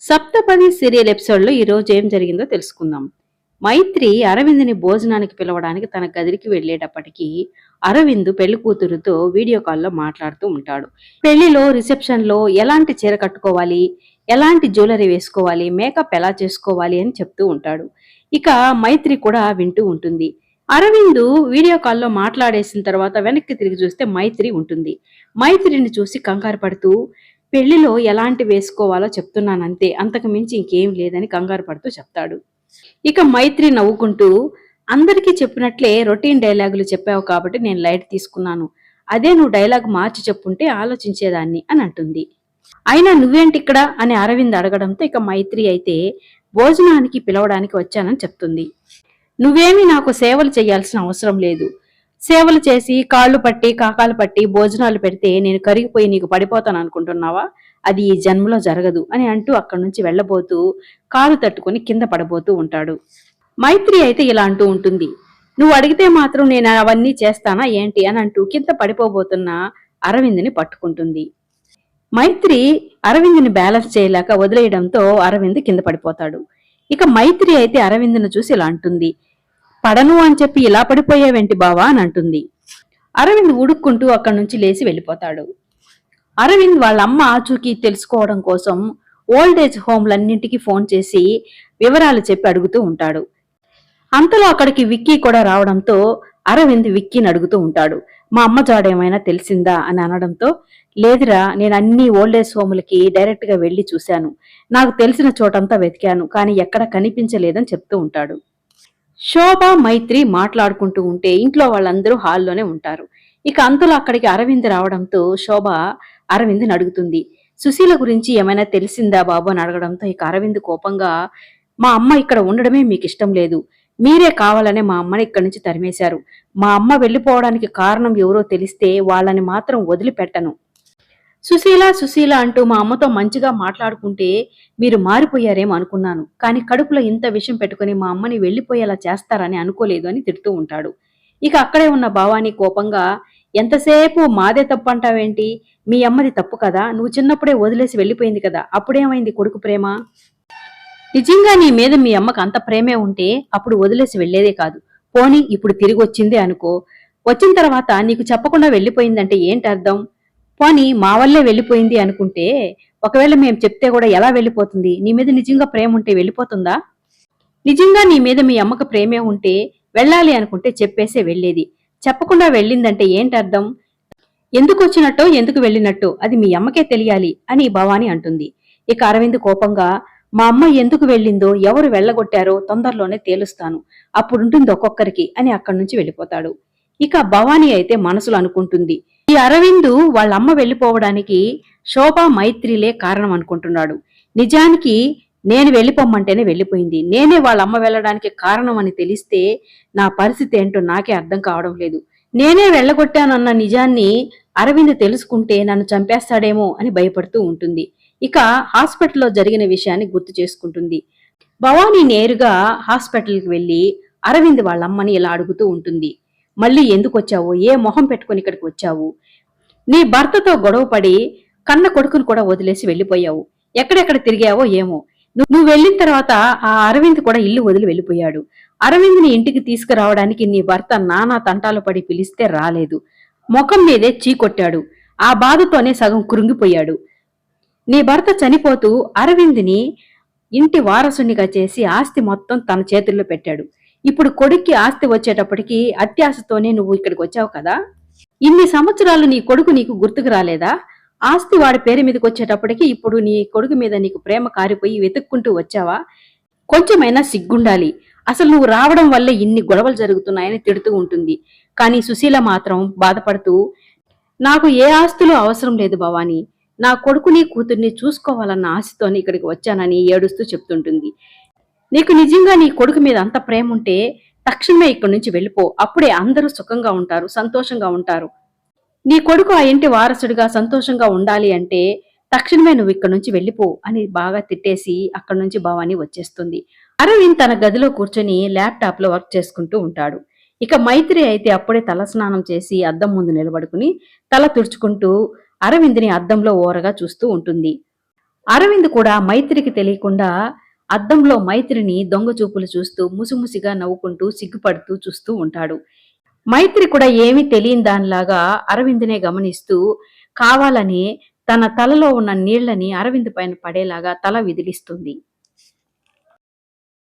సప్తపది serial ఎపిసోడ్లో ఈ రోజు ఏం జరిగిందో తెలుసుకుందాం. మైత్రి అరవింద్ని భోజనానికి పిలవడానికి తన గదికి వెళ్లేటప్పటికీ అరవింద్ పెళ్లి కూతురుతో వీడియో కాల్లో మాట్లాడుతూ ఉంటాడు. పెళ్లిలో రిసెప్షన్ లో ఎలాంటి చీర కట్టుకోవాలి, ఎలాంటి జ్యువెలరీ వేసుకోవాలి, మేకప్ ఎలా చేసుకోవాలి అని చెప్తూ ఉంటాడు. ఇక మైత్రి కూడా వింటూ ఉంటుంది. అరవింద్ వీడియో కాల్లో మాట్లాడేసిన తర్వాత వెనక్కి తిరిగి చూస్తే మైత్రి ఉంటుంది. మైత్రిని చూసి కంగారు పడుతూ పెళ్లిలో ఎలాంటి వేసుకోవాలో చెప్తున్నానంతే, అంతకు మించి ఇంకేం లేదని కంగారు పడుతూ చెప్తాడు. ఇక మైత్రి నవ్వుకుంటూ, అందరికీ చెప్పినట్లే రొటీన్ డైలాగులు చెప్పావు కాబట్టి నేను లైట్ తీసుకున్నాను, అదే నువ్వు డైలాగ్ మార్చి చెప్పుంటే ఆలోచించేదాన్ని అని అంటుంది. అయినా నువ్వేంటి ఇక్కడ అని అరవింద్ అడగడంతో ఇక మైత్రి అయితే భోజనానికి పిలవడానికి వచ్చానని చెప్తుంది. నువ్వేమీ నాకు సేవలు చేయాల్సిన అవసరం లేదు. సేవలు చేసి కాళ్ళు పట్టి కాకాలు పట్టి భోజనాలు పెడితే నేను కరిగిపోయి నీకు పడిపోతాను అనుకుంటున్నావా? అది ఈ జన్మలో జరగదు అని అంటూ అక్కడి నుంచి వెళ్లబోతూ కాలు తట్టుకుని కింద పడబోతూ ఉంటాడు. మైత్రి అయితే ఇలా అంటూ ఉంటుంది, నువ్వు అడిగితే మాత్రం నేను అవన్నీ చేస్తానా ఏంటి అని అంటూ కింద పడిపోబోతున్న అరవింద్ని పట్టుకుంటుంది. మైత్రి అరవింద్ని బ్యాలెన్స్ చేయలేక వదిలేయడంతో అరవింద్ కింద పడిపోతాడు. ఇక మైత్రి అయితే అరవింద్ను చూసి ఇలా అంటుంది, పడను అని చెప్పి ఇలా పడిపోయావేంటి బావా అని అంటుంది. అరవింద్ ఉడుక్కుంటూ అక్కడి నుంచి లేచి వెళ్ళిపోతాడు. అరవింద్ వాళ్ళ అమ్మ ఆచూకీ తెలుసుకోవడం కోసం ఓల్డేజ్ హోమ్లన్నింటికి ఫోన్ చేసి వివరాలు చెప్పి అడుగుతూ ఉంటాడు. అంతలో అక్కడికి విక్కీ కూడా రావడంతో అరవింద్ విక్కీని అడుగుతూ ఉంటాడు, మా అమ్మ జాడేమైనా తెలిసిందా అని అనడంతో, లేదురా, నేను అన్ని ఓల్డేజ్ హోములకి డైరెక్ట్ గా వెళ్లి చూశాను, నాకు తెలిసిన చోటంతా వెతికాను, కానీ ఎక్కడ కనిపించలేదని చెప్తూ ఉంటాడు. శోభ మైత్రి మాట్లాడుకుంటూ ఉంటే ఇంట్లో వాళ్ళందరూ హాల్లోనే ఉంటారు. ఇక అంతలో అక్కడికి అరవింద్ రావడంతో శోభ అరవింద్ని అడుగుతుంది, సుశీల గురించి ఏమైనా తెలిసిందా బాబు అని అడగడంతో ఇక అరవింద్ కోపంగా, మా అమ్మ ఇక్కడ ఉండడమే మీకు ఇష్టం లేదు, మీరే కావాలనే మా అమ్మని ఇక్కడి నుంచి తరిమేశారు, మా అమ్మ వెళ్లిపోవడానికి కారణం ఎవరో తెలిస్తే వాళ్ళని మాత్రం వదిలిపెట్టను. సుశీల సుశీల అంటూ మా అమ్మతో మంచిగా మాట్లాడుకుంటే మీరు మారిపోయారేమో అనుకున్నాను, కానీ కడుపులో ఇంత విషయం పెట్టుకుని మా అమ్మని వెళ్లిపోయేలా చేస్తారని అనుకోలేదు అని తిడుతూ ఉంటాడు. ఇక అక్కడే ఉన్న భవానీ కోపంగా, ఎంతసేపు మాదే తప్పు అంటావేంటి, మీ అమ్మది తప్పు కదా, నువ్వు చిన్నప్పుడే వదిలేసి వెళ్లిపోయింది కదా, అప్పుడేమైంది కొడుకు ప్రేమ? నిజంగా నీ మీద మీ అమ్మకు అంత ప్రేమే ఉంటే అప్పుడు వదిలేసి వెళ్లేదే కాదు, పోనీ ఇప్పుడు తిరిగి వచ్చిందే అనుకో, వచ్చిన తర్వాత నీకు చెప్పకుండా వెళ్లిపోయిందంటే ఏంటి అర్థం? పోనీ మా వల్లే వెళ్లిపోయింది అనుకుంటే, ఒకవేళ మేం చెప్తే కూడా ఎలా వెళ్లిపోతుంది? నీ మీద నిజంగా ప్రేమ ఉంటే వెళ్లిపోతుందా? నిజంగా నీ మీద మీ అమ్మకు ప్రేమే ఉంటే వెళ్ళాలి అనుకుంటే చెప్పేసే వెళ్లేది, చెప్పకుండా వెళ్ళిందంటే ఏంటి అర్థం? ఎందుకు వచ్చినట్టో ఎందుకు వెళ్ళినట్టో అది మీ అమ్మకే తెలియాలి అని భవాని అంటుంది. ఇక అరవింద్ కోపంగా, మా అమ్మ ఎందుకు వెళ్ళిందో ఎవరు వెళ్ళగొట్టారో తొందరలోనే తేలుస్తాను, అప్పుడుంటుంది ఒక్కొక్కరికి అని అక్కడి నుంచి వెళ్ళిపోతాడు. ఇక భవానీ అయితే మనసులో అనుకుంటుంది, ఈ అరవింద్ వాళ్ళమ్మ వెళ్లిపోవడానికి శోభా మైత్రిలే కారణం అనుకుంటున్నాడు, నిజానికి నేను వెళ్లిపోమ్మంటేనే వెళ్లిపోయింది, నేనే వాళ్ళమ్మ వెళ్ళడానికి కారణం అని తెలిస్తే నా పరిస్థితి ఏంటో నాకే అర్థం కావడం లేదు, నేనే వెళ్ళగొట్టానన్న నిజాన్ని అరవింద్ తెలుసుకుంటే నన్ను చంపేస్తాడేమో అని భయపడుతూ ఉంటుంది. ఇక హాస్పిటల్లో జరిగిన విషయాన్ని గుర్తు చేసుకుంటుంది. భవానీ నేరుగా హాస్పిటల్కి వెళ్లి అరవింద్ వాళ్ళమ్మని ఇలా అడుగుతూ ఉంటుంది, మళ్ళీ ఎందుకు వచ్చావు, ఏ మొహం పెట్టుకుని ఇక్కడికి వచ్చావు, నీ భర్తతో గొడవపడి కన్న కొడుకును కూడా వదిలేసి వెళ్లిపోయావు, ఎక్కడెక్కడ తిరిగావో ఏమో, నువ్వు వెళ్లిన తర్వాత ఆ అరవింద్ కూడా ఇల్లు వదిలి వెళ్లిపోయాడు, అరవింద్ని ఇంటికి తీసుకురావడానికి నీ భర్త నానా తంటాలు పడి పిలిస్తే రాలేదు, ముఖం మీదే చీకొట్టాడు, ఆ బాధతోనే సగం కృంగిపోయాడు, నీ భర్త చనిపోతూ అరవింద్ని ఇంటి వారసునిగా చేసి ఆస్తి మొత్తం తన చేతుల్లో పెట్టాడు, ఇప్పుడు కొడుక్కి ఆస్తి వచ్చేటప్పటికి అత్యాశతోనే నువ్వు ఇక్కడికి వచ్చావు కదా, ఇన్ని సంవత్సరాలు నీ కొడుకు నీకు గుర్తుకు రాలేదా, ఆస్తి వాడి పేరు మీదకి వచ్చేటప్పటికి ఇప్పుడు నీ కొడుకు మీద నీకు ప్రేమ కారిపోయి వెతుక్కుంటూ వచ్చావా, కొంచెమైనా సిగ్గుండాలి, అసలు నువ్వు రావడం వల్లే ఇన్ని గొడవలు జరుగుతున్నాయని తిడుతూ ఉంటుంది. కానీ సుశీల మాత్రం బాధపడుతూ, నాకు ఏ ఆస్తులు అవసరం లేదు భవానీ, నా కొడుకుని కూతుర్ని చూసుకోవాలన్న ఆశతోని ఇక్కడికి వచ్చానని ఏడుస్తూ చెప్తుంటుంది. నీకు నిజంగా నీ కొడుకు మీద అంత ప్రేమ ఉంటే తక్షణమే ఇక్కడి నుంచి వెళ్ళిపో, అప్పుడే అందరూ సుఖంగా ఉంటారు, సంతోషంగా ఉంటారు, నీ కొడుకు ఆ ఇంటి వారసుడిగా సంతోషంగా ఉండాలి అంటే తక్షణమే నువ్వు ఇక్కడి నుంచి వెళ్ళిపో అని బాగా తిట్టేసి అక్కడి నుంచి భవాని వచ్చేస్తుంది. అరవింద్ తన గదిలో కూర్చొని ల్యాప్టాప్ లో వర్క్ చేసుకుంటూ ఉంటాడు. ఇక మైత్రి అయితే అప్పుడే తలస్నానం చేసి అద్దం ముందు నిలబడుకుని తల తుడుచుకుంటూ అరవింద్ని అద్దంలో ఓరగా చూస్తూ ఉంటుంది. అరవింద్ కూడా మైత్రికి తెలియకుండా అద్దంలో మైత్రిని దొంగ చూపులు చూస్తూ ముసిముసిగా నవ్వుకుంటూ సిగ్గుపడుతూ చూస్తూ ఉంటాడు. మైత్రి కూడా ఏమీ తెలియని దానిలాగా అరవింద్నే గమనిస్తూ కావాలని తన తలలో ఉన్న నీళ్లని అరవింద్ పైన పడేలాగా తల విదిలిస్తుంది.